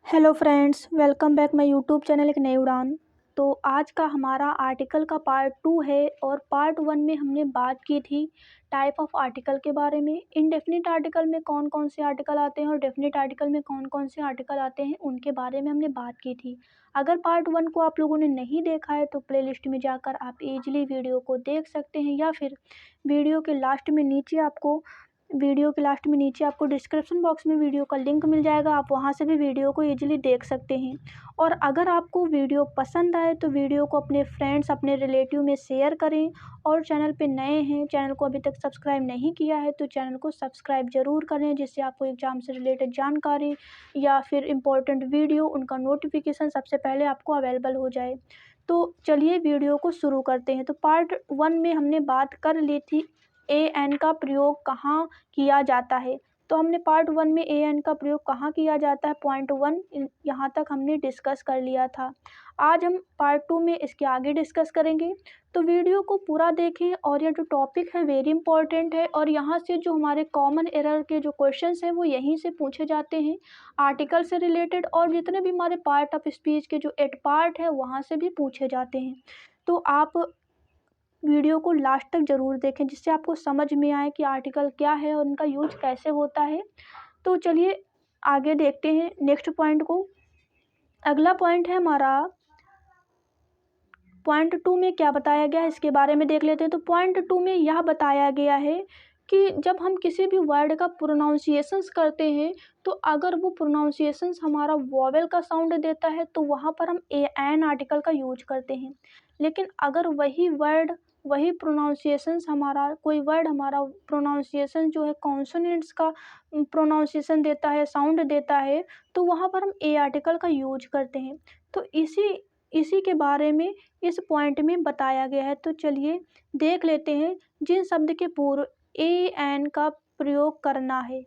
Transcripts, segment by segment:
Hello friends, welcome back my YouTube channel एक नई उड़ान। तो आज का हमारा आर्टिकल का पार्ट 2 है और पार्ट 1 में हमने बात की थी टाइप ऑफ आर्टिकल के बारे में। इनडेफिनिट आर्टिकल में कौन कौन से आर्टिकल आते हैं और डेफिनिट आर्टिकल में कौन कौन से आर्टिकल आते हैं उनके बारे में हमने बात की थी। अगर पार्ट 1 को आप लोगों ने नहीं देखा है तो प्लेलिस्ट में जाकर आप ईजिली वीडियो को देख सकते हैं या फिर वीडियो के लास्ट में नीचे आपको डिस्क्रिप्शन बॉक्स में वीडियो का लिंक मिल जाएगा, आप वहां से भी वीडियो को इजीली देख सकते हैं। और अगर आपको वीडियो पसंद आए तो वीडियो को अपने फ्रेंड्स, अपने रिलेटिव में शेयर करें। और चैनल पे नए हैं, चैनल को अभी तक सब्सक्राइब नहीं किया है तो चैनल को सब्सक्राइब ज़रूर करें, जिससे आपको एग्ज़ाम से रिलेटेड जानकारी या फिर इम्पोर्टेंट वीडियो उनका नोटिफिकेशन सबसे पहले आपको अवेलेबल हो जाए। तो चलिए वीडियो को शुरू करते हैं। तो पार्ट 1 में हमने बात कर ली थी ए एन का प्रयोग कहाँ किया जाता है। तो हमने पार्ट 1 में ए एन का प्रयोग कहाँ किया जाता है, पॉइंट 1 यहाँ तक हमने डिस्कस कर लिया था। आज हम पार्ट 2 में इसके आगे डिस्कस करेंगे। तो वीडियो को पूरा देखें और ये जो टॉपिक है वेरी इंपॉर्टेंट है और यहाँ से जो हमारे कॉमन एरर के जो क्वेश्चंस हैं वो यहीं से पूछे जाते हैं, आर्टिकल से रिलेटेड। और जितने भी हमारे पार्ट ऑफ स्पीच के जो 8 पार्ट है वहाँ से भी पूछे जाते हैं। तो आप वीडियो को लास्ट तक ज़रूर देखें, जिससे आपको समझ में आए कि आर्टिकल क्या है और उनका यूज कैसे होता है। तो चलिए आगे देखते हैं नेक्स्ट पॉइंट को। अगला पॉइंट है हमारा पॉइंट 2 में क्या बताया गया है इसके बारे में देख लेते हैं। तो पॉइंट 2 में यह बताया गया है कि जब हम किसी भी वर्ड का प्रोनाउंसिएशंस करते हैं तो अगर वो प्रोनाउंसिएशंस हमारा वॉवेल का साउंड देता है तो वहाँ पर हम ए एन आर्टिकल का यूज करते हैं। लेकिन अगर वही प्रोनाउंसिएशंस कोई वर्ड हमारा प्रोनाउंसिएशन जो है कॉन्सोनेंट्स का प्रोनाउंसिएशन देता है, साउंड देता है, तो वहाँ पर हम ए आर्टिकल का यूज करते हैं। तो इसी के बारे में इस पॉइंट में बताया गया है। तो चलिए देख लेते हैं। जिन शब्द के पूर्व ए एन का प्रयोग करना है,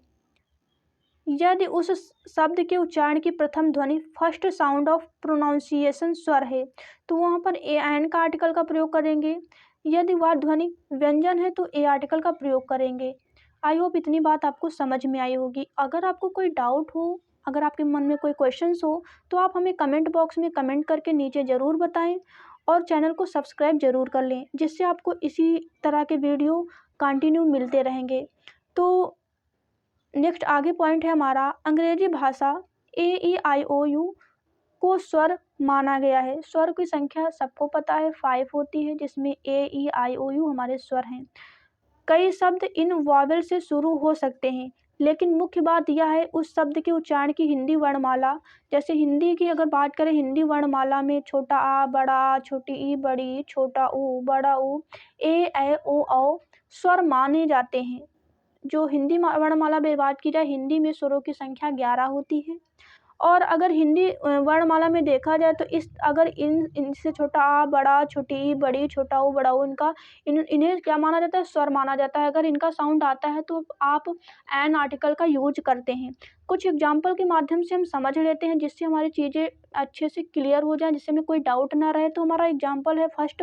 यदि उस शब्द के उच्चारण की प्रथम ध्वनि फर्स्ट साउंड ऑफ प्रोनाउंसिएशन स्वर है तो वहाँ पर ए एन का आर्टिकल का प्रयोग करेंगे। यदि वह ध्वनि व्यंजन है तो ए आर्टिकल का प्रयोग करेंगे। आई होप इतनी बात आपको समझ में आई होगी। अगर आपको कोई डाउट हो, अगर आपके मन में कोई क्वेश्चंस हो तो आप हमें कमेंट बॉक्स में कमेंट करके नीचे ज़रूर बताएं और चैनल को सब्सक्राइब ज़रूर कर लें, जिससे आपको इसी तरह के वीडियो कंटिन्यू मिलते रहेंगे। तो नेक्स्ट आगे पॉइंट है हमारा अंग्रेजी भाषा AEIOU को स्वर माना गया है। स्वर की संख्या सबको पता है 5 होती है, जिसमें AEIOU हमारे स्वर हैं। कई शब्द इन वॉवेल से शुरू हो सकते हैं, लेकिन मुख्य बात यह है उस शब्द के उच्चारण की हिंदी वर्णमाला। जैसे हिंदी की अगर बात करें, हिंदी वर्णमाला में छोटा आ, बड़ा आ, छोटी ई, बड़ी, छोटा ऊ, बड़ा ऊ, ए ओ औ स्वर माने जाते हैं। जो हिंदी वर्णमाला में बात की जाए, हिंदी में स्वरों की संख्या 11 होती है। और अगर हिंदी वर्णमाला में देखा जाए तो इनसे छोटा आ, बड़ा, छोटी ई, बड़ी, छोटा ऊ, बड़ा ऊ, इन्हें क्या माना जाता है, स्वर माना जाता है। अगर इनका साउंड आता है तो आप एन आर्टिकल का यूज करते हैं। कुछ एग्जाम्पल के माध्यम से हम समझ लेते हैं, जिससे हमारी चीज़ें अच्छे से क्लियर हो जाएं, जिससे हमें कोई डाउट ना रहे। तो हमारा एग्जाम्पल है फर्स्ट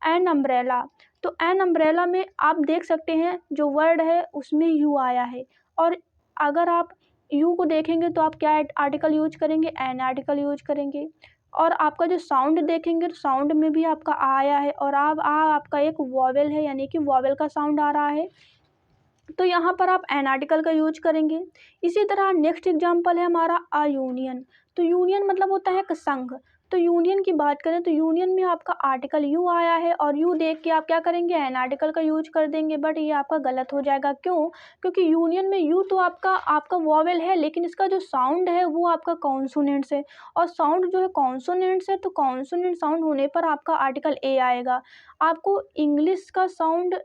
एन अम्ब्रेला। तो एन अम्ब्रेला में आप देख सकते हैं जो वर्ड है उसमें यू आया है। और अगर आप यू को देखेंगे तो आप क्या आर्टिकल यूज करेंगे, एन आर्टिकल यूज करेंगे। और आपका जो साउंड देखेंगे तो साउंड में भी आपका आ आया है और आपका एक वॉवेल है, यानी कि वॉवेल का साउंड आ रहा है, तो यहाँ पर आप एन आर्टिकल का यूज करेंगे। इसी तरह नेक्स्ट एग्जाम्पल है हमारा अ यूनियन। तो यूनियन मतलब होता है एक संघ। तो यूनियन की बात करें तो यूनियन में आपका आर्टिकल यू आया है और यू देख के आप क्या करेंगे, एन आर्टिकल का यूज कर देंगे। बट ये आपका गलत हो जाएगा। क्यों? क्योंकि यूनियन में यू तो आपका वॉवेल है, लेकिन इसका जो साउंड है वो आपका कॉन्सोनेंट्स है। और साउंड जो है कॉन्सोनेंट्स है, तो कॉन्सोनेंट साउंड होने पर आपका आर्टिकल ए आएगा। आपको इंग्लिश का साउंड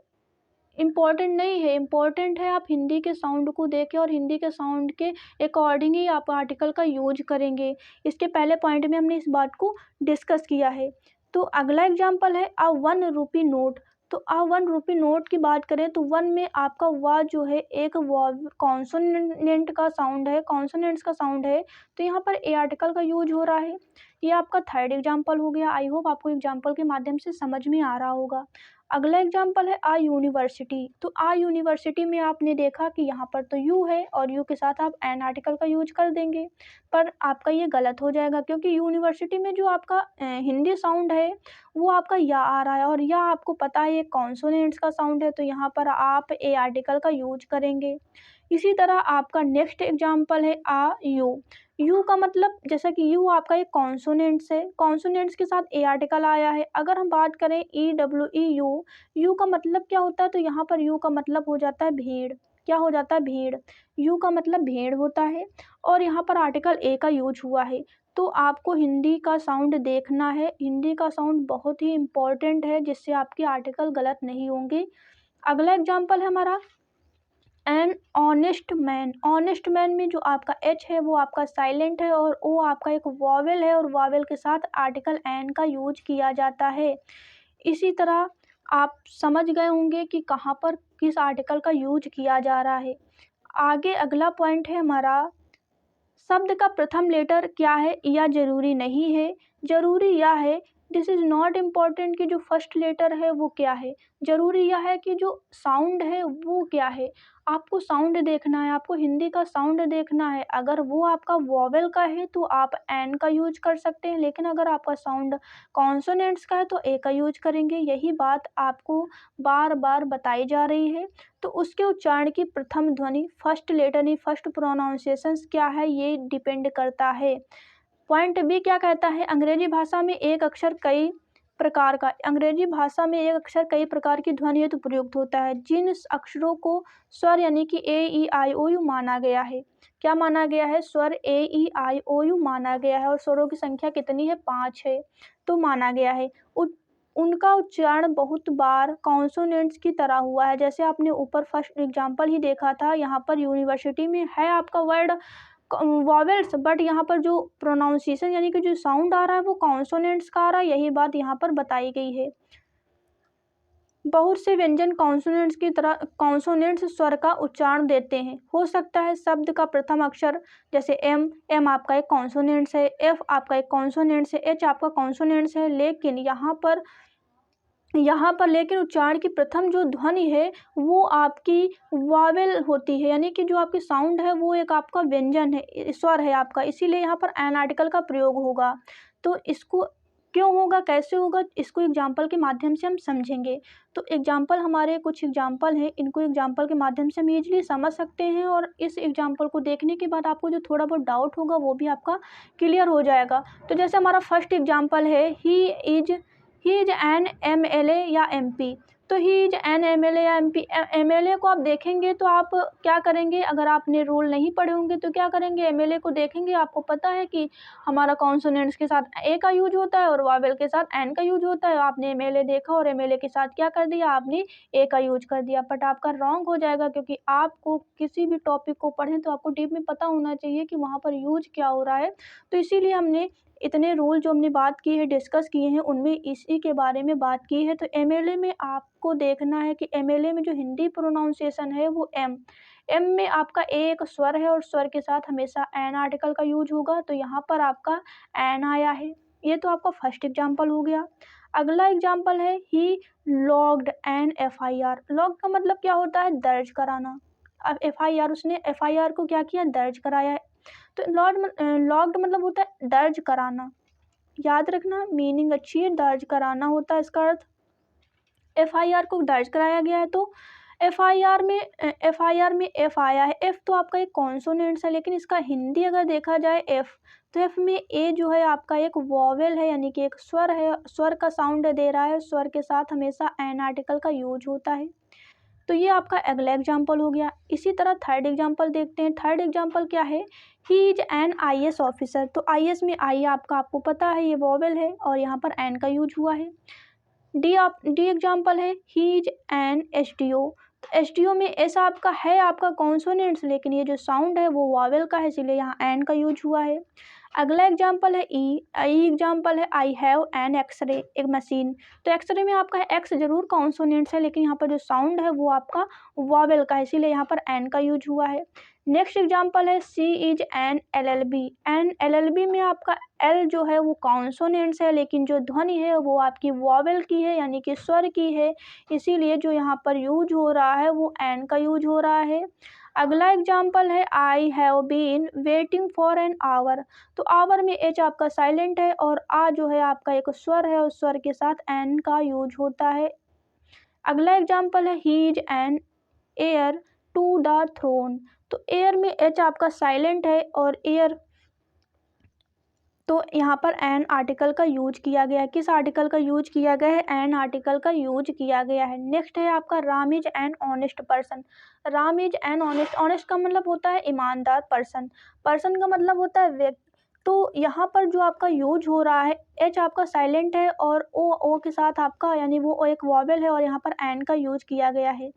इम्पॉर्टेंट नहीं है, इम्पॉर्टेंट है आप हिंदी के साउंड को देखें और हिंदी के साउंड के अकॉर्डिंग ही आप आर्टिकल का यूज करेंगे। इसके पहले पॉइंट में हमने इस बात को डिस्कस किया है। तो अगला एग्जांपल है अ 1 रुपी नोट। तो अ 1 रुपी नोट की बात करें तो 1 में आपका वा जो है एक कॉन्सोनेंट का साउंड है, कॉन्सोनेंट्स का साउंड है, तो यहाँ पर ए आर्टिकल का यूज हो रहा है। ये आपका थर्ड एग्जाम्पल हो गया। आई होप आपको एग्जाम्पल के माध्यम से समझ में आ रहा होगा। अगला एग्जाम्पल है आ यूनिवर्सिटी। तो आ यूनिवर्सिटी में आपने देखा कि यहाँ पर तो यू है और यू के साथ आप एन आर्टिकल का यूज कर देंगे, पर आपका ये गलत हो जाएगा क्योंकि यूनिवर्सिटी में जो आपका हिंदी साउंड है वो आपका या आ रहा है और या आपको पता है ये कॉन्सोनेंट्स का साउंड है, तो यहाँ पर आप ए आर्टिकल का यूज करेंगे। इसी तरह आपका नेक्स्ट एग्जाम्पल है आ यू। यू का मतलब जैसा कि यू आपका एक कॉन्सोनेंट्स है, कॉन्सोनेंट्स के साथ ए आर्टिकल आया है। अगर हम बात करें E W E U, you का मतलब क्या होता है, तो यहाँ पर यू का मतलब हो जाता है भीड़। क्या हो जाता है, भीड़। यू का मतलब भीड़ होता है और यहाँ पर आर्टिकल ए का यूज हुआ है। तो आपको हिंदी का साउंड देखना है, हिंदी का साउंड बहुत ही इम्पोर्टेंट है जिससे आपके आर्टिकल गलत नहीं होंगे। अगला एग्जाम्पल है हमारा an honest man. Honest man में जो आपका एच है वो आपका साइलेंट है और ओ आपका एक वॉवेल है और वॉवेल के साथ आर्टिकल एन का यूज किया जाता है। इसी तरह आप समझ गए होंगे कि कहाँ पर किस आर्टिकल का यूज किया जा रहा है। आगे अगला पॉइंट है हमारा शब्द का प्रथम लेटर क्या है या जरूरी नहीं है। जरूरी यह है, दिस इज़ नॉट इम्पॉर्टेंट कि जो फर्स्ट लेटर है वो क्या है, जरूरी यह है कि जो साउंड है वो क्या है। आपको साउंड देखना है, आपको हिंदी का साउंड देखना है। अगर वो आपका वॉवेल का है तो आप एन का यूज कर सकते हैं, लेकिन अगर आपका साउंड कॉन्सोनेंट्स का है तो ए का यूज करेंगे। यही बात आपको बार बार बताई जा रही है। तो उसके उच्चारण की प्रथम ध्वनि, फर्स्ट लेटर यानी फर्स्ट प्रोनाउंसिएशंस क्या है ये डिपेंड करता है। पॉइंट बी क्या कहता है, अंग्रेजी भाषा में एक अक्षर कई प्रकार का, अंग्रेजी भाषा में एक अक्षर कई प्रकार की ध्वनि हेतु प्रयुक्त होता है। जिन अक्षरों को स्वर यानी कि ए ई आई ओ यू माना गया है, क्या माना गया है, स्वर ए ई आई ओ यू माना गया है और स्वरों की संख्या कितनी है, 5 है, तो माना गया है। उनका उच्चारण बहुत बार कॉन्सोनेंट्स की तरह हुआ है। जैसे आपने ऊपर फर्स्ट एग्जाम्पल ही देखा था, यहाँ पर यूनिवर्सिटी में है आपका वर्ड वॉवेल्स, बट यहाँ पर जो प्रोनाउंसिएशन यानी कि जो साउंड आ रहा है वो कॉन्सोनेंट्स का आ रहा है। यही बात यहाँ पर बताई गई है। बहुत से व्यंजन कॉन्सोनेंट्स की तरह कॉन्सोनेंट्स स्वर का उच्चारण देते हैं। हो सकता है शब्द का प्रथम अक्षर जैसे एम, एम आपका एक कॉन्सोनेंट्स है, एफ आपका एक कॉन्सोनेंट्स है, एच आपका कॉन्सोनेंट्स है, लेकिन यहाँ पर लेकिन उच्चारण की प्रथम जो ध्वनि है वो आपकी वावेल होती है, यानी कि जो आपकी साउंड है वो एक आपका व्यंजन है, स्वर है आपका, इसीलिए यहाँ पर एन आर्टिकल का प्रयोग होगा। तो इसको क्यों होगा, कैसे होगा, इसको एग्जाम्पल के माध्यम से हम समझेंगे। तो एग्जाम्पल हमारे कुछ एग्जाम्पल हैं, इनको एग्जाम्पल के माध्यम से हम ईजिली समझ सकते हैं और इस एग्जाम्पल को देखने के बाद आपको जो थोड़ा बहुत डाउट होगा वो भी आपका क्लियर हो जाएगा। तो जैसे हमारा फर्स्ट एग्जाम्पल है he is an M L A या एम पी। तो he is an M L A या M P, M L A को आप देखेंगे तो आप क्या करेंगे, अगर आपने रूल नहीं पढ़े होंगे तो क्या करेंगे, एम एल ए को देखेंगे, आपको पता है कि हमारा कॉन्सोनेंट्स के साथ ए का यूज होता है और वावेल के साथ एन का यूज होता है। आपने एम एल ए देखा और एम एल ए के साथ क्या कर दिया, आपने ए का यूज कर दिया, बट आपका रॉन्ग हो जाएगा क्योंकि आपको किसी भी टॉपिक को पढ़ें तो आपको डीप में पता होना चाहिए कि वहाँ पर यूज क्या हो रहा है। तो इसीलिए हमने इतने रूल जो हमने बात की है, डिस्कस किए हैं, उनमें इसी के बारे में बात की है। तो एमएलए में आपको देखना है कि एमएलए में जो हिंदी प्रोनाउंसिएशन है वो एम में आपका ए एक स्वर है और स्वर के साथ हमेशा एन आर्टिकल का यूज होगा, तो यहाँ पर आपका एन आया है। ये तो आपका फर्स्ट एग्जाम्पल हो गया। अगला एग्जाम्पल है he logged an F I R. Log का मतलब क्या होता है, दर्ज कराना। अब एफ आई आर, उसने एफ आई आर को क्या किया, दर्ज कराया है। तो लॉग्ड मतलब होता है दर्ज कराना, याद रखना मीनिंग अच्छी है, दर्ज कराना होता है इसका अर्थ। एफआईआर को दर्ज कराया गया है तो एफआईआर में एफ आया है। एफ तो आपका एक कॉन्सोनेंट्स है, लेकिन इसका हिंदी अगर देखा जाए एफ, तो एफ में ए जो है आपका एक वॉवेल है, यानी कि एक स्वर है, स्वर का साउंड दे रहा है, स्वर के साथ हमेशा एन आर्टिकल का यूज होता है। तो ये आपका अगला एग्जाम्पल हो गया। इसी तरह थर्ड एग्जाम्पल देखते हैं। थर्ड एग्जाम्पल क्या है, he is N I S officer. तो आई एस में आई आपको पता है ये वॉवेल है और यहाँ पर एन का यूज हुआ है। डी एग्जाम्पल है he is an S D O. तो एस डी ओ में ऐसा आपका है आपका कॉन्सोनेंट्स, लेकिन ये जो साउंड है वो वॉवेल का है, इसलिए यहाँ एन का यूज हुआ है। अगला एग्जाम्पल है ई एग्जाम्पल है आई हैव एन एक्सरे, एक मशीन। तो एक्सरे में आपका एक्स जरूर कॉन्सोनेंट्स है, लेकिन यहाँ पर जो साउंड है वो आपका वॉवेल का है, इसीलिए यहाँ पर एन का यूज हुआ है। नेक्स्ट एग्जाम्पल है she is an L L B. An L L B में आपका एल जो है वो कॉन्सोनेंट्स है, लेकिन जो ध्वनि है वो आपकी वॉवेल की है यानी कि स्वर की है, इसीलिए जो यहाँ पर यूज हो रहा है वो एन का यूज हो रहा है। अगला एग्जाम्पल है I have been waiting for an hour. तो आवर में एच आपका साइलेंट है और आ जो है आपका एक स्वर है, उस स्वर के साथ एन का यूज होता है। अगला एग्जाम्पल है he is an heir to the throne. तो एयर में एच आपका साइलेंट है और एयर, तो यहाँ पर एन आर्टिकल का यूज किया गया है। किस आर्टिकल का यूज किया गया है? एन आर्टिकल का यूज किया गया है। नेक्स्ट है आपका Ram is an honest person. Ram is an honest, honest का मतलब होता है ईमानदार, पर्सन, पर्सन का मतलब होता है व्यक्ति। तो यहाँ पर जो आपका यूज हो रहा है, एच आपका साइलेंट है और ओ के साथ आपका यानी वो एक वॉवेल है और यहाँ पर एन का यूज किया गया है।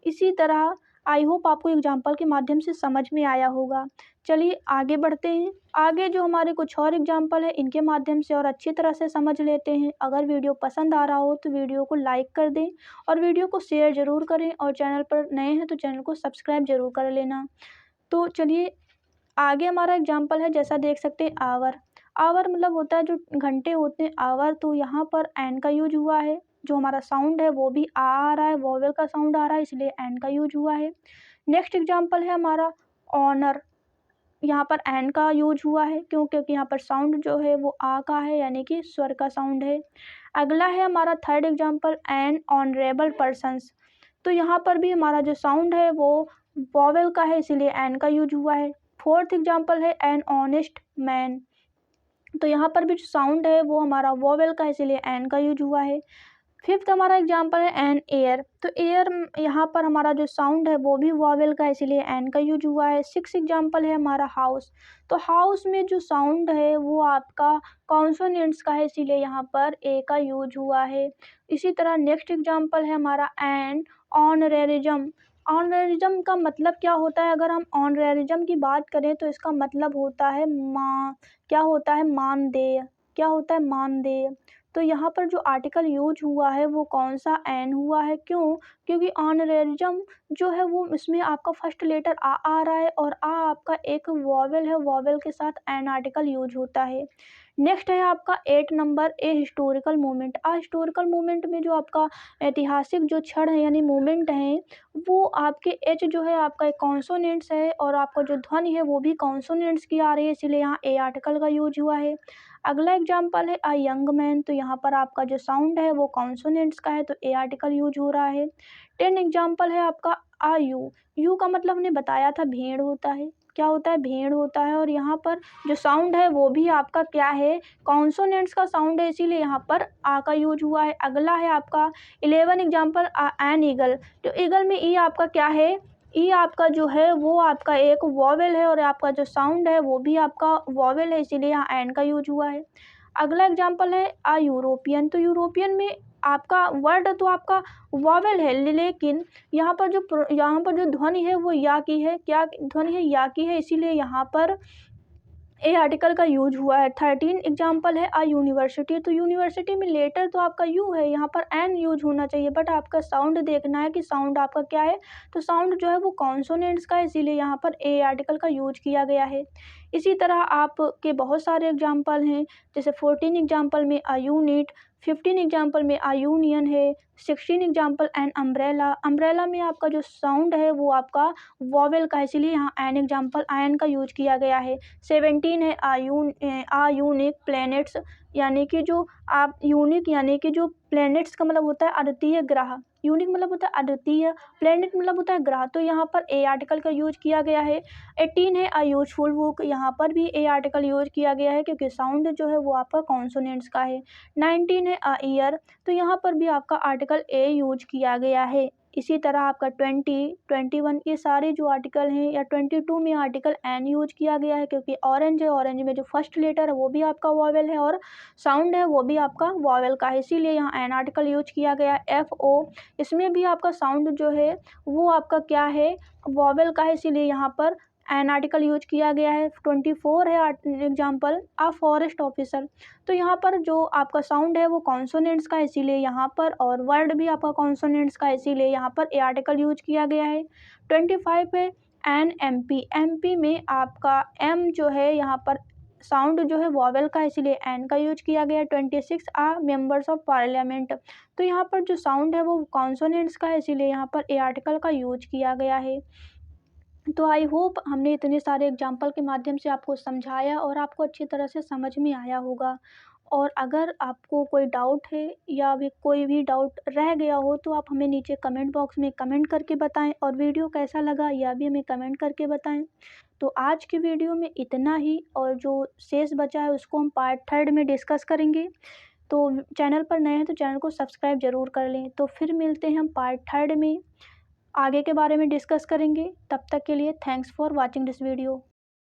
इसी तरह आई होप आपको एग्जाम्पल के माध्यम से समझ में आया होगा। चलिए आगे बढ़ते हैं। आगे जो हमारे कुछ और एग्जाम्पल है इनके माध्यम से और अच्छी तरह से समझ लेते हैं। अगर वीडियो पसंद आ रहा हो तो वीडियो को लाइक कर दें और वीडियो को शेयर ज़रूर करें, और चैनल पर नए हैं तो चैनल को सब्सक्राइब जरूर कर लेना। तो चलिए आगे हमारा एग्जाम्पल है, जैसा देख सकते हैं आवर। आवर मतलब होता है जो घंटे होते हैं, आवर। तो यहाँ पर एन का यूज हुआ है, जो हमारा साउंड है वो भी आ रहा है, वोवेल का साउंड आ रहा है, इसलिए एन का यूज हुआ है। नेक्स्ट एग्जाम्पल है हमारा ऑनर। यहाँ पर एन का यूज हुआ है क्योंकि यहाँ पर साउंड जो है वो आ का है यानी कि स्वर का साउंड है। अगला है हमारा third example N honourable persons. तो यहाँ पर भी हमारा जो साउंड है वो वॉवेल का है, इसीलिए एन का यूज हुआ है। फोर्थ एग्जाम्पल है एन ऑनेस्ट मैन। तो यहाँ पर भी जो साउंड है वो हमारा वॉवेल का है, इसीलिए एन का यूज हुआ है। फिफ्थ हमारा एग्जाम्पल है एन एयर। तो एयर यहाँ पर हमारा जो साउंड है वो भी वॉवेल का है, इसीलिए एन का यूज हुआ है। सिक्स एग्जाम्पल है हमारा हाउस। तो हाउस में जो साउंड है वो आपका कॉन्सोनेंट्स का है, इसीलिए यहाँ पर ए का यूज हुआ है। इसी तरह नेक्स्ट एग्जाम्पल है हमारा एन ऑनरेरिज्म। ऑनरेरिज्म का मतलब क्या होता है? अगर हम ऑनरेरिज्म की बात करें तो इसका मतलब होता है क्या होता है? मानदेय। क्या होता है? मानदेय। तो यहाँ पर जो आर्टिकल यूज हुआ है वो कौन सा? एन हुआ है। क्यों? क्योंकि ऑनरेरिज्म जो है वो इसमें आपका फर्स्ट लेटर आ रहा है और आ आपका एक वॉवेल है, वॉवेल के साथ एन आर्टिकल यूज होता है। नेक्स्ट है आपका 8 number a historical moment. Historical moment में जो आपका ऐतिहासिक जो क्षण है यानी मोमेंट है वो आपके एच जो है आपका एक कॉन्सोनेंट्स है और आपका जो ध्वनि है वो भी कॉन्सोनेंट्स की आ रही है, इसीलिए यहाँ ए आर्टिकल का यूज हुआ है। अगला एग्जाम्पल है अ यंग मैन। तो यहाँ पर आपका जो साउंड है वो कॉन्सोनेंट्स का है, तो ए आर्टिकल यूज हो रहा है। 10 एग्जाम्पल है आपका आ यू। यू का मतलब हमने बताया था भेड़ होता है। क्या होता है? भेड़ होता है। और यहाँ पर जो साउंड है वो भी आपका क्या है? कॉन्सोनेंट्स का साउंड है, इसीलिए यहाँ पर आ का यूज हुआ है। अगला है आपका 11 एग्जाम्पल एन ईगल। तो ईगल में ई आपका क्या है? ई आपका जो है वो आपका एक वॉवेल है और आपका जो साउंड है वो भी आपका वॉवेल है, इसीलिए यहाँ एन का यूज हुआ है। अगला एग्जाम्पल है अ यूरोपियन। तो यूरोपियन में आपका वर्ड तो आपका वॉवेल है, लेकिन यहाँ पर जो ध्वनि है वो या की है। क्या ध्वनि है? या की है, इसीलिए यहाँ पर ए आर्टिकल का यूज हुआ है। 13 एग्जाम्पल है अ यूनिवर्सिटी। तो यूनिवर्सिटी में लेटर तो आपका यू है, यहाँ पर एन यूज होना चाहिए, बट आपका साउंड देखना है कि साउंड आपका क्या है। तो साउंड जो है वो कॉन्सोनेंट्स का है, इसीलिए यहाँ पर ए आर्टिकल का यूज किया गया है। इसी तरह आपके बहुत सारे एग्जाम्पल हैं, जैसे 14 एग्जाम्पल में अ यूनिट, 15 एग्जाम्पल में अ यूनियन है, 16 एग्जाम्पल एन अम्ब्रेला। अम्ब्रेला में आपका जो साउंड है वो आपका वॉवेल का है, इसीलिए यहाँ एन एग्जाम्पल आयन का यूज किया गया है। 17 है आ यूनिक प्लैनेट्स, यानी कि जो आप यूनिक यानी कि जो प्लैनेट्स का मतलब होता है अद्वितीय ग्रह। यूनिक मतलब होता है अद्वितीय, प्लैनेट मतलब होता है ग्रह, तो यहाँ पर ए आर्टिकल का यूज किया गया है। 18 है अ यूजफुल बुक। यहाँ पर भी ए आर्टिकल यूज किया गया है क्योंकि साउंड जो है वो आपका कॉन्सोनेंट्स का है। 19 है अ ईयर। तो यहाँ पर भी आपका आर्टिकल ए यूज किया गया है। इसी तरह आपका 20, 21 ये सारे जो आर्टिकल हैं, या 22 में आर्टिकल एन यूज किया गया है क्योंकि ऑरेंज है, ऑरेंज में जो फर्स्ट लेटर है वो भी आपका वॉवेल है और साउंड है वो भी आपका वॉवेल का है, इसीलिए यहाँ एन आर्टिकल यूज किया गया है। एफ ओ, इसमें भी आपका साउंड जो है वो आपका क्या है? वॉवेल का है, इसीलिए यहाँ पर एन आर्टिकल यूज किया गया है। 24 है एग्जाम्पल अ फॉरेस्ट ऑफिसर। तो यहाँ पर जो आपका साउंड है वो कॉन्सोनेंट्स का है, इसीलिए यहाँ पर, और वर्ड भी आपका कॉन्सोनेंट्स का है, इसीलिए यहाँ पर ए आर्टिकल यूज किया गया है। 25 है an M P, M P में आपका एम जो है यहाँ पर साउंड जो है वॉवेल का है, इसीलिए एन का यूज किया गया। 26 मेंबर्स ऑफ पार्लियामेंट, तो यहाँ पर जो साउंड है वो कॉन्सोनेंट्स का है, इसीलिए यहाँ पर ए आर्टिकल का यूज किया गया है। तो आई होप हमने इतने सारे एग्जाम्पल के माध्यम से आपको समझाया और आपको अच्छी तरह से समझ में आया होगा। और अगर आपको कोई डाउट है या भी कोई भी डाउट रह गया हो तो आप हमें नीचे कमेंट बॉक्स में कमेंट करके बताएं, और वीडियो कैसा लगा यह भी हमें कमेंट करके बताएं। तो आज की वीडियो में इतना ही, और जो शेष बचा है उसको हम पार्ट 3 में डिस्कस करेंगे। तो चैनल पर नए हैं तो चैनल को सब्सक्राइब ज़रूर कर लें। तो फिर मिलते हैं हम पार्ट 3 में, आगे के बारे में डिस्कस करेंगे। तब तक के लिए thanks for watching this video.